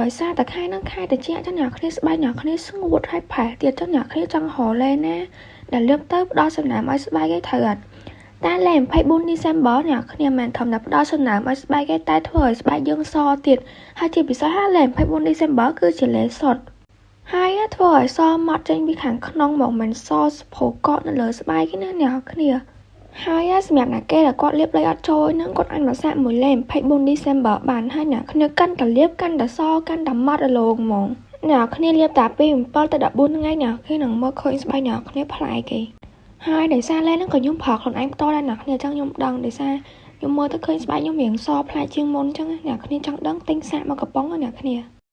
ដោយសារតែខែហ្នឹងខែត្រជាក់ចឹងអ្នកគ្នាស្បែកអ្នកគ្នាស្ងួតហើយប្រែទៀតចឹងអ្នកគ្នាចង់រកលេណាដែលលើកទៅផ្ដល់សំណើមឲ្យស្បែកឯងត្រូវអត់តែលេ24 December អ្នកគ្នាមិនធម្មតាផ្ដល់សំណើមឲ្យស្បែកឯងតែធ្វើឲ្យស្បែកយើងសទៀតហើយជាពិសេសហើយលេ24 December គឺជាលេសុទ្ធហើយធ្វើឲ្យសម៉ត់ចេញពីខាងក្នុងមកមិនសព្រោះកកនៅលើស្បែកឯណាអ្នកគ្នាហើយសម្រាប់អ្នកគេដែលគាត់លាបដីអត់ចូលហ្នឹងគាត់អាចមកសាក់មួយលេ24 December បានហើយអ្នកគ្នាកាន់តែលាបកាន់តែសកាន់តែម៉ត់រលោងហ្មងអ្នកគ្នាលាបតាពី7ទៅ14ថ្ងៃអ្នកគ្នានឹងមើលឃើញស្បែកអ្នកគ្នាប្លែកគេហើយដោយសារលេហ្នឹងក៏ខ្ញុំប្រើខ្លួនឯងផ្ទាល់ដែរអ្នកគ្នាអញ្ចឹងខ្ញុំដឹងដោយសារខ្ញុំមើលទៅឃើញស្បែកខ្ញុំរៀងសប្លែកជាងមុនអញ្ចឹងអ្នកគ្នាចង់ដឹងទិញសាក់មកកំប៉ុងអ្នកគ្នា